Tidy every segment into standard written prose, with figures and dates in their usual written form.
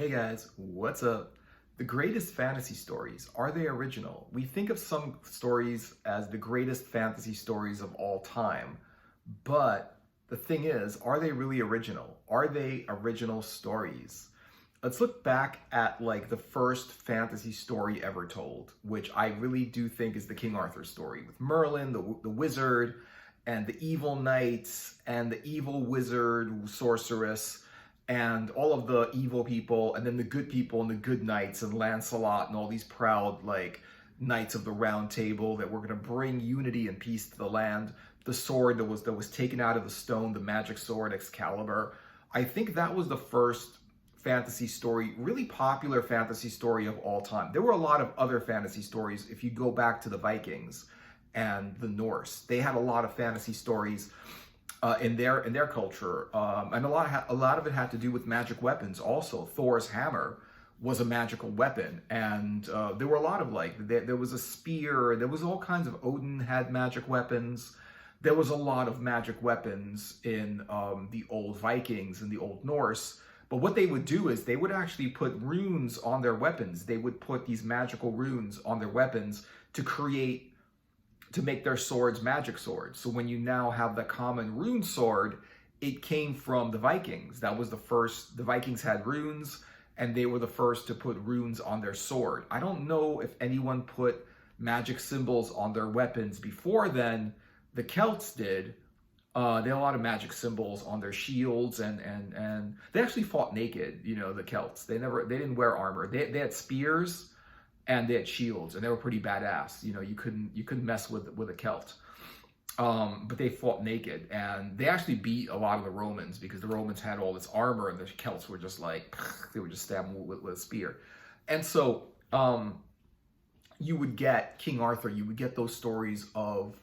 Hey guys, what's up? The greatest fantasy stories, are they original? We think of some stories as the greatest fantasy stories of all time, but the thing is, are they really original? Are they original stories? Let's look back at like the first fantasy story ever told, which I really do think is the King Arthur story with Merlin, the wizard, and the evil knights, and the evil wizard, sorceress, and all of the evil people, and then the good people and the good knights, and Lancelot, and all these proud, like, knights of the round table that were going to bring unity and peace to the land. The sword that was taken out of the stone, the magic sword, Excalibur. I think that was the first fantasy story, really popular fantasy story of all time. There were a lot of other fantasy stories. If you go back to the Vikings and the Norse, they had a lot of fantasy stories in their culture, and a lot of it had to do with magic weapons. Also, Thor's hammer was a magical weapon, and there were a lot of there was a spear. There was all kinds of Odin had magic weapons. There was a lot of magic weapons in the old Vikings and the old Norse. But what they would do is they would actually put runes on their weapons. They would put these magical runes on their weapons to make their swords magic swords. So when you now have the common rune sword, it came from the Vikings. That was the first. The Vikings had runes, and they were the first to put runes on their sword. I don't know if anyone put magic symbols on their weapons before then. The Celts did. They had a lot of magic symbols on their shields, and they actually fought naked. You know, the Celts. They didn't wear armor. They had spears and they had shields, and they were pretty badass. You know, you couldn't mess with a Celt. But they fought naked, and they actually beat a lot of the Romans because the Romans had all this armor, and the Celts were just like, they would just stab them with a spear. And so you would get King Arthur. You would get those stories of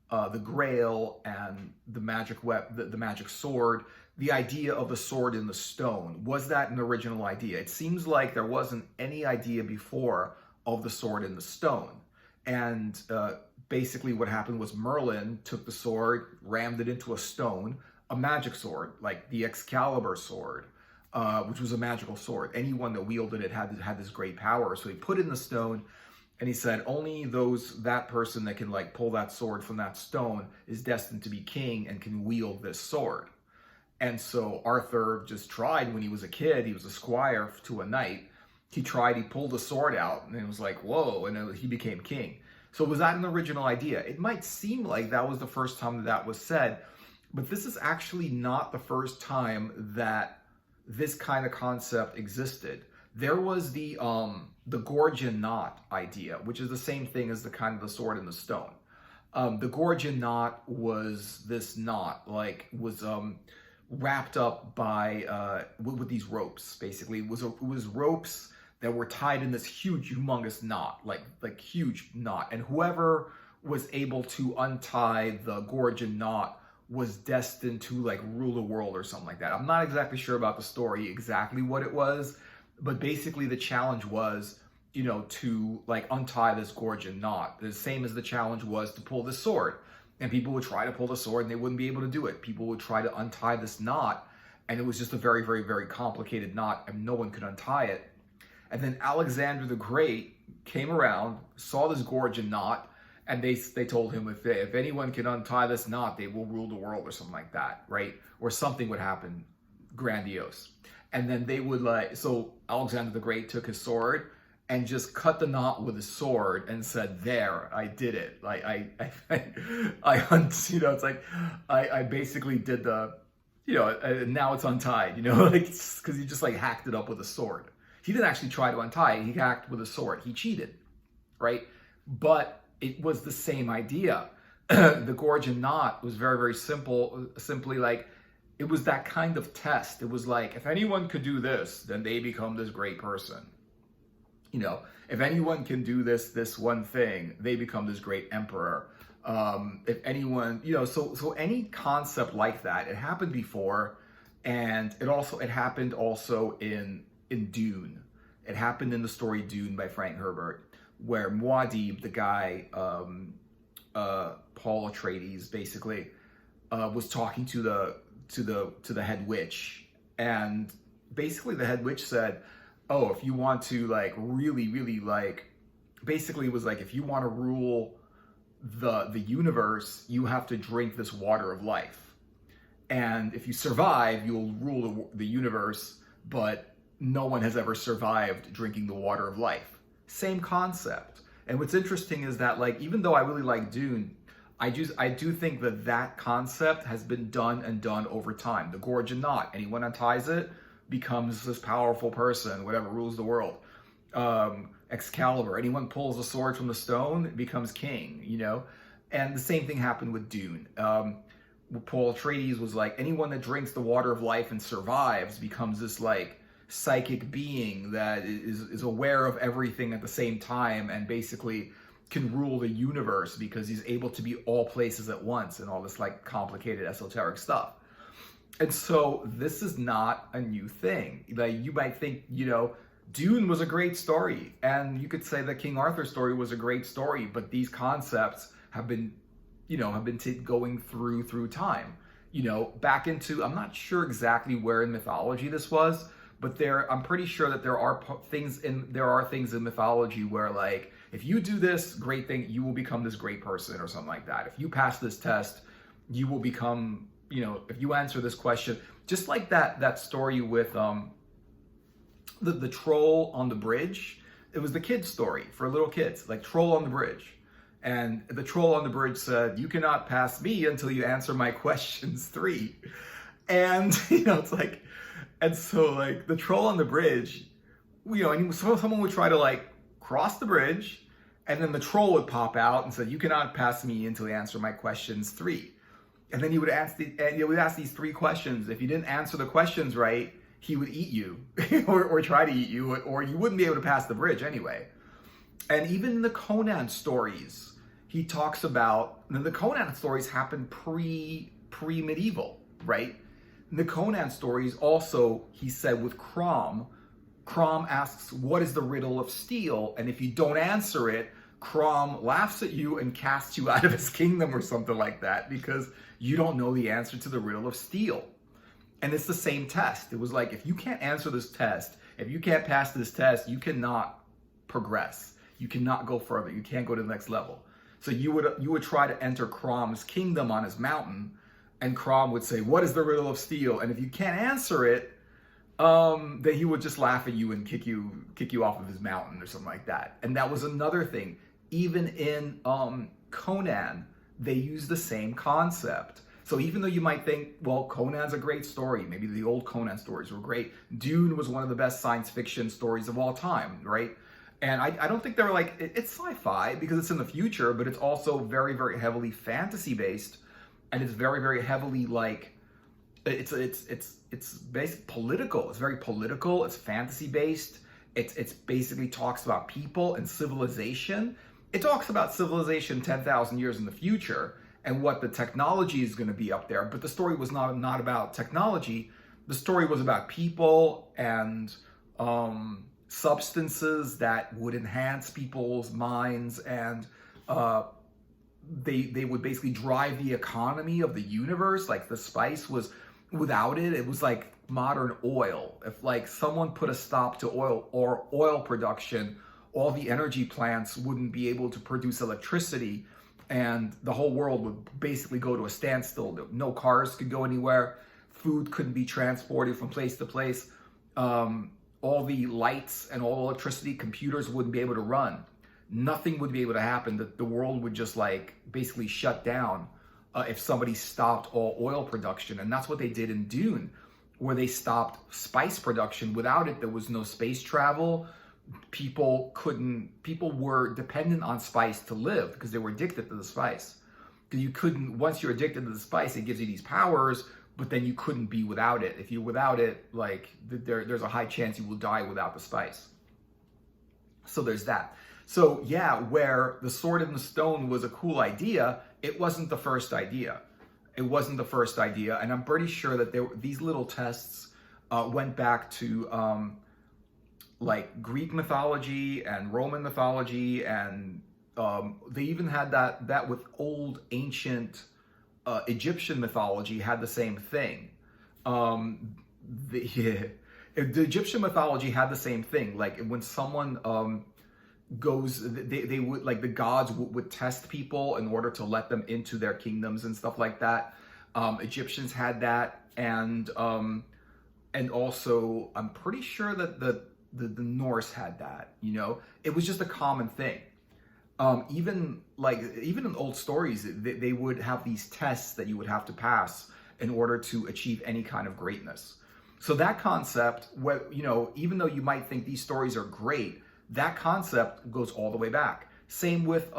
the Grail and the magic the magic sword. The idea of the sword in the stone, was that an original idea? It seems like there wasn't any idea before of the sword in the stone. And basically what happened was Merlin took the sword, rammed it into a stone, a magic sword, like the Excalibur sword, which was a magical sword. Anyone that wielded it had this great power. So he put it in the stone, and he said, only that person that can like pull that sword from that stone is destined to be king and can wield this sword. And so Arthur just tried when he was a kid. He was a squire to a knight. He pulled the sword out, and it was like, whoa, and then he became king. So was that an original idea? It might seem like that was the first time that was said, but this is actually not the first time that this kind of concept existed. There was the Gordian knot idea, which is the same thing as the sword in the stone. The Gordian knot was this knot, was wrapped up by with these ropes. Basically, it was ropes that were tied in this huge, humongous knot, like huge knot, and whoever was able to untie the Gordian knot was destined to like rule the world or something like that. I'm not exactly sure about the story, exactly what it was, but basically the challenge was, you know, to like untie this Gordian knot. The same as the challenge was to pull the sword. And people would try to pull the sword and they wouldn't be able to do it. People would try to untie this knot, and it was just a very, very, very complicated knot, and no one could untie it. And then Alexander the Great came around, saw this Gordian knot, and they told him, if anyone can untie this knot, they will rule the world, or something like that, right? Or something would happen grandiose. And then they would so Alexander the Great took his sword and just cut the knot with his sword and said, there, I did it. Like it's like, I basically did now it's untied, like, because he just like hacked it up with a sword. He didn't actually try to untie it. He hacked with a sword. He cheated, right? But it was the same idea. The Gordian knot was very, very simple. Simply like, it was that kind of test. It was like, if anyone could do this, then they become this great person. If anyone can do this one thing, they become this great emperor. If anyone, so any concept like that, it happened before, and it happened also in Dune. It happened in the story Dune by Frank Herbert, where Muad'Dib, the guy, Paul Atreides, basically, was talking to the head witch, and basically the head witch said, oh, if you want to like really, really like, basically it was like, if you want to rule the universe, you have to drink this water of life. And if you survive, you'll rule the universe, but no one has ever survived drinking the water of life. Same concept. And what's interesting is that, like, even though I really like Dune, I do think that that concept has been done and done over time. The Gorgon knot, anyone unties it becomes this powerful person, whatever, rules the world. Excalibur, anyone pulls a sword from the stone becomes king, you know? And the same thing happened with Dune. Paul Atreides was like, anyone that drinks the water of life and survives becomes this like psychic being that is aware of everything at the same time and basically can rule the universe because he's able to be all places at once and all this like complicated esoteric stuff. And so this is not a new thing. Like, you might think, you know, Dune was a great story, and you could say that King Arthur's story was a great story, but these concepts have been, you know, going through time. You know, back into, I'm not sure exactly where in mythology this was, but I'm pretty sure that there are things in mythology where, like, if you do this great thing, you will become this great person or something like that. If you pass this test, you will become, you know, if you answer this question, just like that story with the troll on the bridge. It was the kid's story for little kids, like Troll on the Bridge. And the troll on the bridge said, "You cannot pass me until you answer my questions 3." And, you know, it's like, and so like the troll on the bridge, you know, and someone would try to like cross the bridge, and then the troll would pop out and said, "You cannot pass me until you answer my questions 3." And then he would ask these 3 questions. If you didn't answer the questions right, he would eat you or try to eat you, or you wouldn't be able to pass the bridge anyway. And even in the Conan stories, he talks about, the Conan stories happen pre-medieval, right? In the Conan stories also, he said with Crom asks, "What is the riddle of steel?" And if you don't answer it, Crom laughs at you and casts you out of his kingdom or something like that, because you don't know the answer to the riddle of steel. And it's the same test. It was like, if you can't answer this test, if you can't pass this test, you cannot progress. You cannot go further. You can't go to the next level. So you would try to enter Crom's kingdom on his mountain, and Crom would say, "What is the riddle of steel?" And if you can't answer it, then he would just laugh at you and kick you off of his mountain or something like that. And that was another thing. Even in Conan, they use the same concept. So even though you might think, well, Conan's a great story, maybe the old Conan stories were great. Dune was one of the best science fiction stories of all time, right? And I don't think they're like, it's sci-fi because it's in the future, but it's also very, very heavily fantasy based, and it's very, very heavily like, it's basically political. It's very political. It's fantasy based. It's basically talks about people and civilization. It talks about civilization 10,000 years in the future and what the technology is going to be up there. But the story was not about technology. The story was about people and substances that would enhance people's minds, and they would basically drive the economy of the universe. Like the spice was, without it, it was like modern oil. If like someone put a stop to oil production, all the energy plants wouldn't be able to produce electricity, and the whole world would basically go to a standstill. No cars could go anywhere. Food couldn't be transported from place to place. All the lights and all electricity, computers wouldn't be able to run. Nothing would be able to happen. The world would just like basically shut down if somebody stopped all oil production. And that's what they did in Dune, where they stopped spice production. Without it, there was no space travel. People were dependent on spice to live because they were addicted to the spice. Because you couldn't, once you're addicted to the spice, it gives you these powers, but then you couldn't be without it. If you're without it, like there's a high chance you will die without the spice. So there's that. So yeah, where the Sword in the Stone was a cool idea, it wasn't the first idea. It wasn't the first idea. And I'm pretty sure that these little tests went back to like Greek mythology and Roman mythology, and they even had that with old ancient Egyptian mythology had the same thing. The Egyptian mythology had the same thing. Like when someone goes, they would, like, the gods would test people in order to let them into their kingdoms and stuff like that. Egyptians had that, and also I'm pretty sure that the Norse had that. You know, it was just a common thing. Even in old stories, they would have these tests that you would have to pass in order to achieve any kind of greatness. So that concept, you know, even though you might think these stories are great, that concept goes all the way back. Same with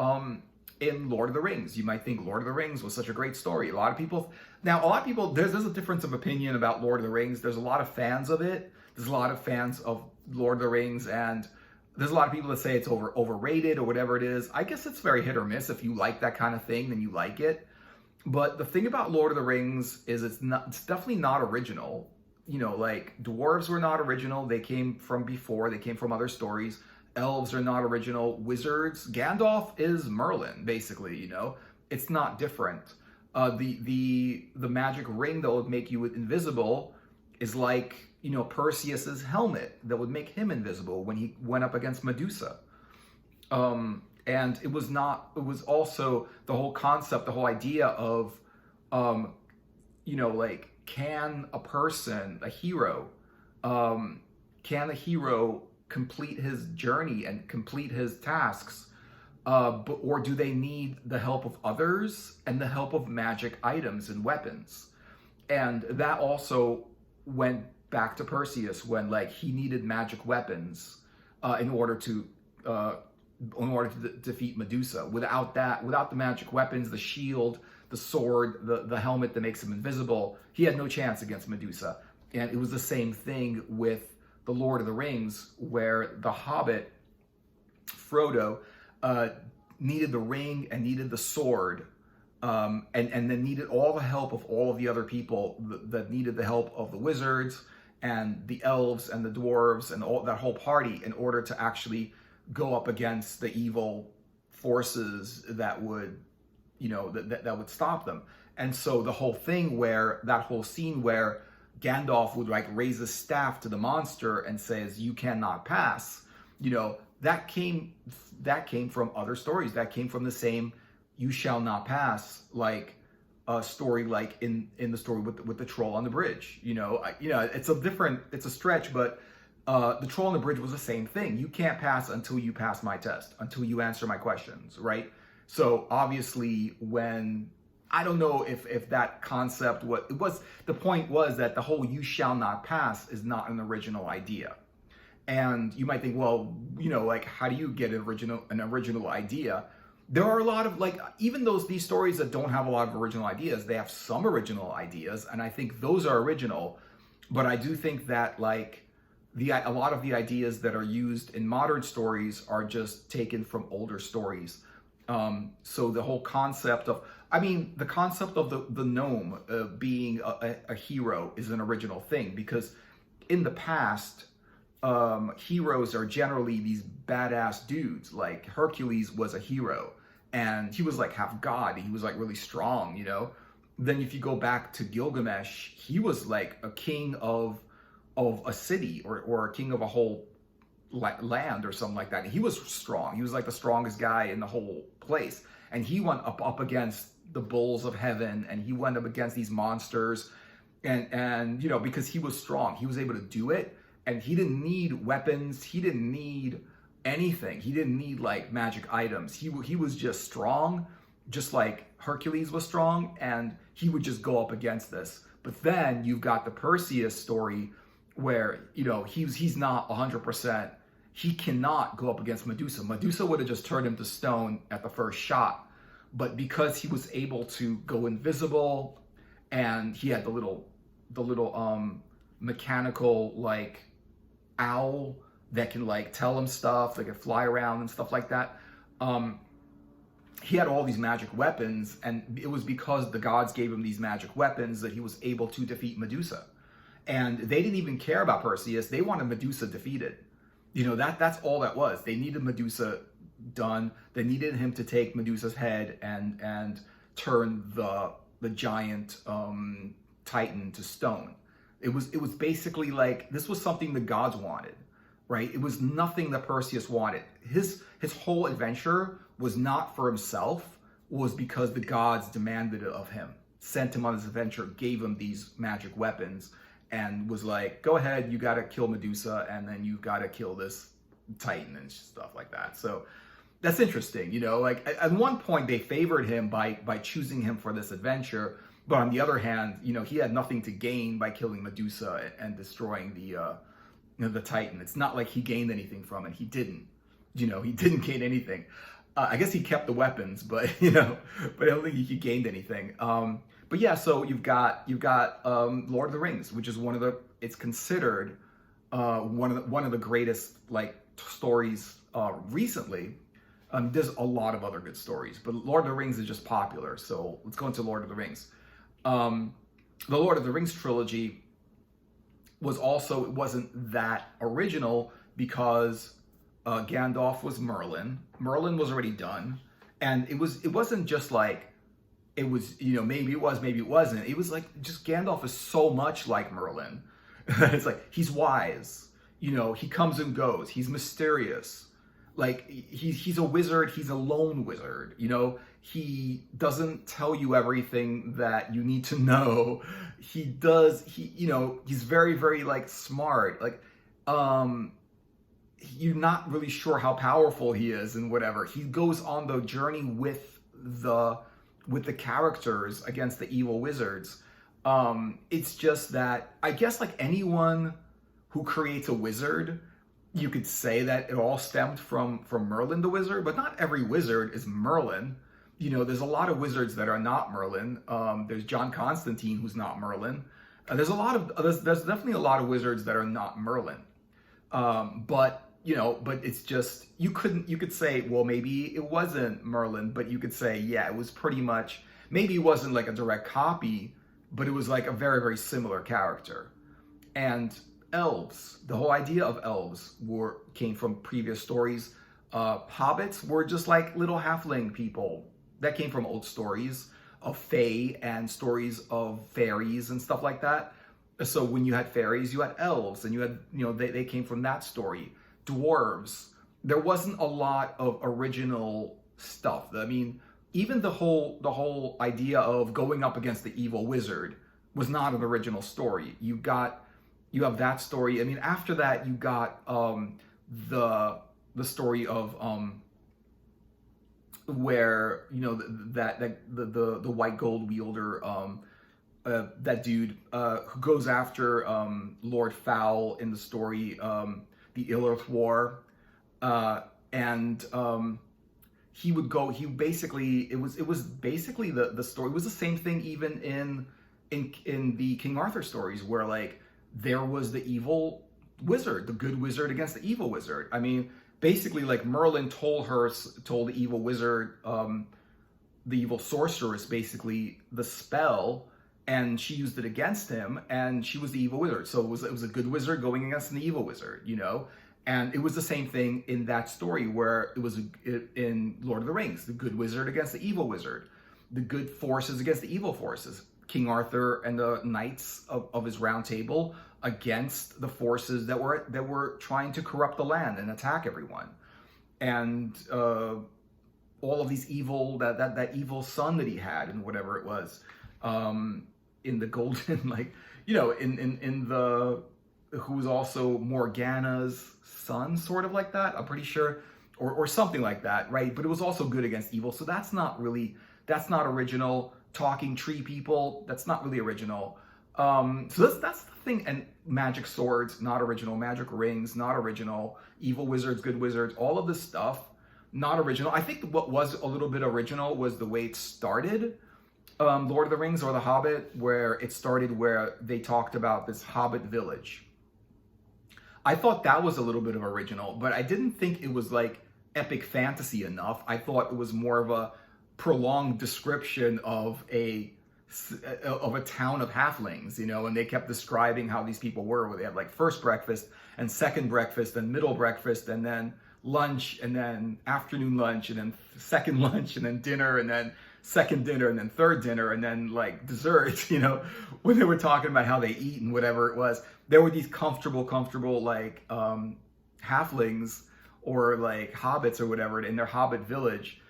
in Lord of the Rings. You might think Lord of the Rings was such a great story. A lot of people, there's a difference of opinion about Lord of the Rings. There's a lot of fans of it. There's a lot of fans of Lord of the Rings, and there's a lot of people that say it's overrated or whatever it is. I guess it's very hit or miss. If you like that kind of thing, then you like it. But the thing about Lord of the Rings is it's definitely not original. You know, like, dwarves were not original. They came from before. They came from other stories. Elves are not original. Wizards, Gandalf is Merlin, basically. You know, it's not different. The magic ring that would make you invisible is like, you know, Perseus's helmet that would make him invisible when he went up against Medusa. And it was also the whole concept, the whole idea of, you know, like, can a hero complete his journey and complete his tasks, or do they need the help of others and the help of magic items and weapons? And that also went back to Perseus when, like, he needed magic weapons in order to defeat Medusa. Without the magic weapons, the shield, the sword, the helmet that makes him invisible, he had no chance against Medusa. And it was the same thing with the Lord of the Rings, where the Hobbit, Frodo, needed the ring and needed the sword, and then needed all the help of all of the other people that needed the help of the wizards and the elves and the dwarves and all that whole party in order to actually go up against the evil forces that would, you know, that would stop them. And so the whole thing where that whole scene where Gandalf would, like, raise a staff to the monster and says, "You cannot pass," you know, that came from other stories. That came from the same "you shall not pass," like a story, like in the story with the troll on the bridge. You know, it's a stretch, but the troll on the bridge was the same thing. You can't pass until you pass my test, until you answer my questions, right? So obviously, when I don't know if that concept the point was that the whole "you shall not pass" is not an original idea. And you might think, well, you know, like, how do you get an original idea? There are a lot of, like, even these stories that don't have a lot of original ideas, they have some original ideas, and I think those are original. But I do think that, like, a lot of the ideas that are used in modern stories are just taken from older stories. So the whole concept of, the concept of the gnome being a hero is an original thing, because in the past, heroes are generally these badass dudes. Like, Hercules was a hero, and he was like half god. He was, like, really strong, you know. Then if you go back to Gilgamesh, he was like a king of a city or a king of a whole land or something like that. And he was strong. He was like the strongest guy in the whole place. And he went up against the bulls of heaven, and he went up against these monsters. And you know, because he was strong, he was able to do it. And he didn't need weapons. He didn't need anything. He didn't need, like, magic items. He was just strong, just like Hercules was strong, and he would just go up against this. But then you've got the Perseus story where, you know, he's not 100%. He cannot go up against Medusa. Medusa would have just turned him to stone at the first shot. But because he was able to go invisible, and he had the little mechanical, like, owl that can, like, tell him stuff, that can fly around and stuff like that. He had all these magic weapons, and it was because the gods gave him these magic weapons that he was able to defeat Medusa. And they didn't even care about Perseus. They wanted Medusa defeated. You know, that's all that was. They needed Medusa done. They needed him to take Medusa's head and turn the giant Titan to stone. It was basically like this was something the gods wanted, right? It was nothing that Perseus wanted. His whole adventure was not for himself, was because the gods demanded it of him, sent him on this adventure, gave him these magic weapons, and was like, go ahead, you gotta kill Medusa, and then you gotta kill this Titan and stuff like that. So that's interesting, like at one point they favored him by choosing him for this adventure, but on the other hand, he had nothing to gain by killing Medusa and destroying the Titan. It's not like he gained anything from it. He didn't. He didn't gain anything. I guess he kept the weapons, but but I don't think he gained anything. But yeah, so you've got Lord of the Rings, which is it's considered one of the greatest like stories recently. There's a lot of other good stories, but Lord of the Rings is just popular. So let's go into Lord of the Rings. The Lord of the Rings trilogy wasn't that original because Gandalf was Merlin. Merlin was already done, and it wasn't just like it was, maybe it was, maybe it wasn't. It was like just Gandalf is so much like Merlin. It's like he's wise, he comes and goes, he's mysterious. Like he's a wizard, he's a lone wizard, he doesn't tell you everything that you need to know. He's very, very like smart. Like you're not really sure how powerful he is and whatever. He goes on the journey with the characters against the evil wizards. It's just that I guess like anyone who creates a wizard, you could say that it all stemmed from Merlin the wizard, but not every wizard is Merlin. There's a lot of wizards that are not Merlin. There's John Constantine, who's not Merlin. There's definitely a lot of wizards that are not Merlin. But it's just, you could say, well, maybe it wasn't Merlin, but you could say, yeah, it was pretty much, maybe it wasn't like a direct copy, but it was like a very, very similar character. And elves, the whole idea of elves came from previous stories. Hobbits were just like little halfling people. That came from old stories of fae and stories of fairies and stuff like that. So when you had fairies, you had elves, and you had, they came from that story. Dwarves, there wasn't a lot of original stuff. I mean, even the whole idea of going up against the evil wizard was not an original story. You have that story. I mean, after that, you got the story of where the white gold wielder, that dude who goes after Lord Fowl in the story, the Illith War, and he would go. He basically it was basically the story. It was the same thing even in the King Arthur stories, where like there was the evil wizard, the good wizard against the evil wizard. I mean, basically like Merlin told the evil wizard, the evil sorceress, basically the spell, and she used it against him, and she was the evil wizard. So it was a good wizard going against an evil wizard, And it was the same thing in that story where it was in Lord of the Rings, the good wizard against the evil wizard, the good forces against the evil forces. King Arthur and the knights of his round table against the forces that were trying to corrupt the land and attack everyone. And all of these evil, that evil son that he had and whatever it was, in the golden, like, in the, who was also Morgana's son, sort of like that, I'm pretty sure, or something like that, right? But it was also good against evil. So that's not original. Talking tree people, that's not really original. So that's the thing. And magic swords, not original. Magic rings, not original. Evil wizards, good wizards, all of this stuff, not original. I think what was a little bit original was the way it started. Lord of the Rings or The Hobbit, where it started, where they talked about this Hobbit village. I thought that was a little bit of original, but I didn't think it was like epic fantasy enough. I thought it was more of a prolonged description of a town of halflings, and they kept describing how these people were, where they had like first breakfast and second breakfast and middle breakfast and then lunch and then afternoon lunch and then second lunch and then dinner and then second dinner and then third dinner and then like dessert, you know, when they were talking about how they eat and whatever it was, there were these comfortable like halflings or like hobbits or whatever in their hobbit village,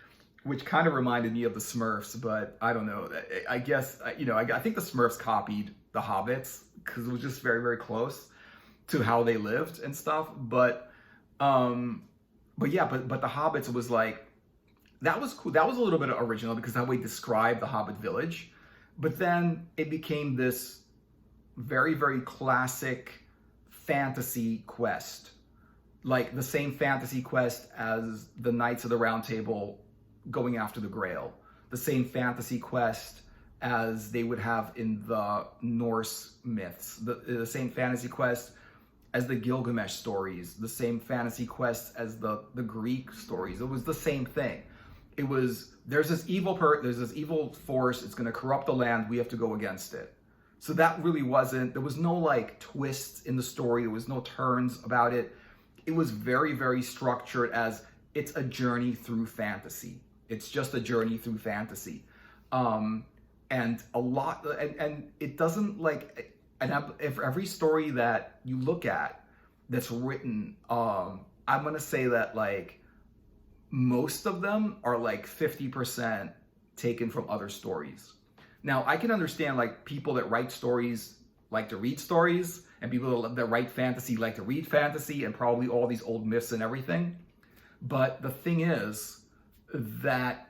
which kind of reminded me of the Smurfs, but I don't know. I guess, you know, I think the Smurfs copied the hobbits because it was just very, very close to how they lived and stuff. But yeah, but the hobbits was like, that was cool. That was a little bit original because how we described the Hobbit village. But then it became this very, very classic fantasy quest. Like the same fantasy quest as the Knights of the Round Table going after the Grail. The same fantasy quest as they would have in the Norse myths. The same fantasy quest as the Gilgamesh stories. The same fantasy quest as the Greek stories. It was the same thing. It was, there's this evil force, it's going to corrupt the land, we have to go against it. So that really wasn't, there was no like twists in the story, there was no turns about it. It was very, very structured as it's a journey through fantasy. It's just a journey through fantasy. And a lot, and it doesn't like, and if every story that you look at that's written, I'm going to say that like, most of them are like 50% taken from other stories. Now, I can understand like people that write stories like to read stories, and people that write fantasy like to read fantasy, and probably all these old myths and everything. But the thing is that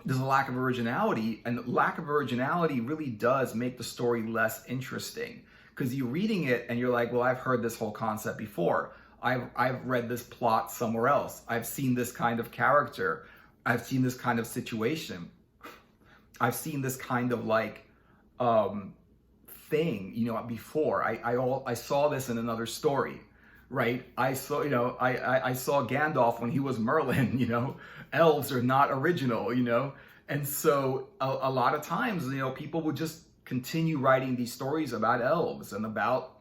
there's a lack of originality, and lack of originality really does make the story less interesting. Because you're reading it and you're like, well, I've heard this whole concept before. I've read this plot somewhere else. I've seen this kind of character. I've seen this kind of situation. I've seen this kind of like thing, you know, before. I saw this in another story, right? I saw, you know, I saw Gandalf when he was Merlin, you know. Elves are not original, you know. And so a lot of times, you know, people would just continue writing these stories about elves and about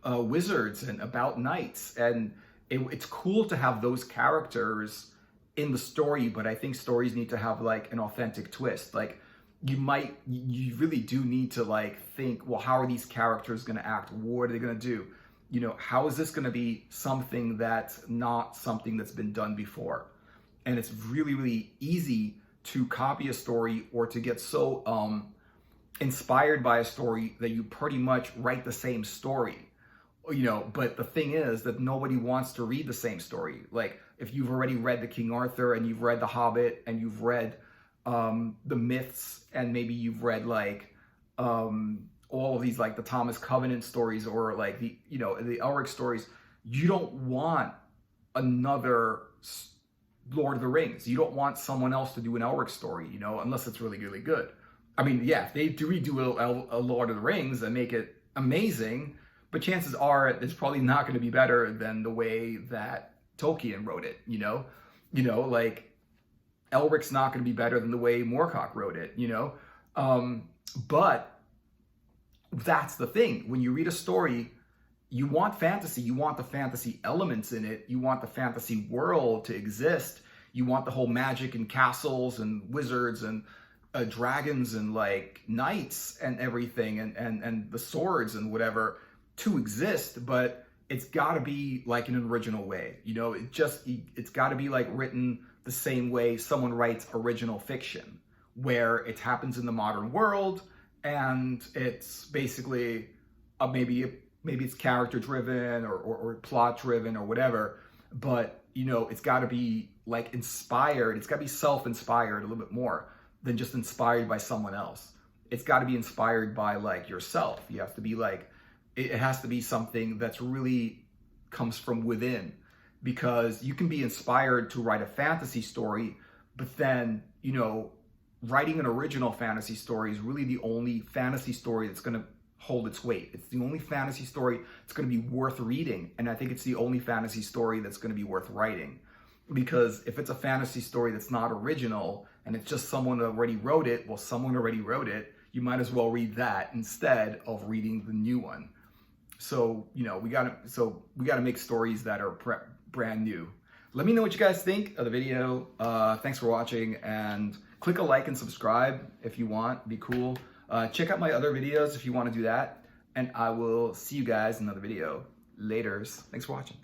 wizards and about knights, and it's cool to have those characters in the story, but I think stories need to have like an authentic twist. Like you really do need to like think, well, how are these characters going to act? What are they going to do? You know, how is this going to be something that's not something that's been done before? And it's really, really easy to copy a story or to get so inspired by a story that you pretty much write the same story. You know, but the thing is that nobody wants to read the same story. Like if you've already read the King Arthur and you've read the Hobbit and you've read the myths, and maybe you've read like all of these like the Thomas Covenant stories or like the, you know, the Elric stories, you don't want another Lord of the Rings. You don't want someone else to do an Elric story, you know, unless it's really, really good. I mean, yeah, if they do redo a Lord of the Rings and make it amazing, but chances are it's probably not going to be better than the way that Tolkien wrote it, you know? You know, like Elric's not going to be better than the way Moorcock wrote it, you know? But that's the thing. When you read a story, you want fantasy. You want the fantasy elements in it. You want the fantasy world to exist. You want the whole magic and castles and wizards and dragons and like knights and everything and the swords and whatever to exist, but it's got to be like in an original way. You know, it's got to be like written the same way someone writes original fiction, where it happens in the modern world and it's basically maybe it's character driven or plot driven or whatever, but you know, it's got to be like inspired. It's got to be self-inspired a little bit more than just inspired by someone else. It's got to be inspired by like yourself. You have to be like, it has to be something that's really comes from within, because you can be inspired to write a fantasy story, but then, you know, writing an original fantasy story is really the only fantasy story that's going to hold its weight. It's the only fantasy story that's going to be worth reading. And I think it's the only fantasy story that's going to be worth writing. Because if it's a fantasy story that's not original and it's just someone already wrote it, well, someone already wrote it, you might as well read that instead of reading the new one. So, you know, we gotta make stories that are brand new. Let me know what you guys think of the video. Thanks for watching, and Click a like and subscribe if you want. Be cool. Check out my other videos if you want to do that. And I will see you guys in another video. Laters. Thanks for watching.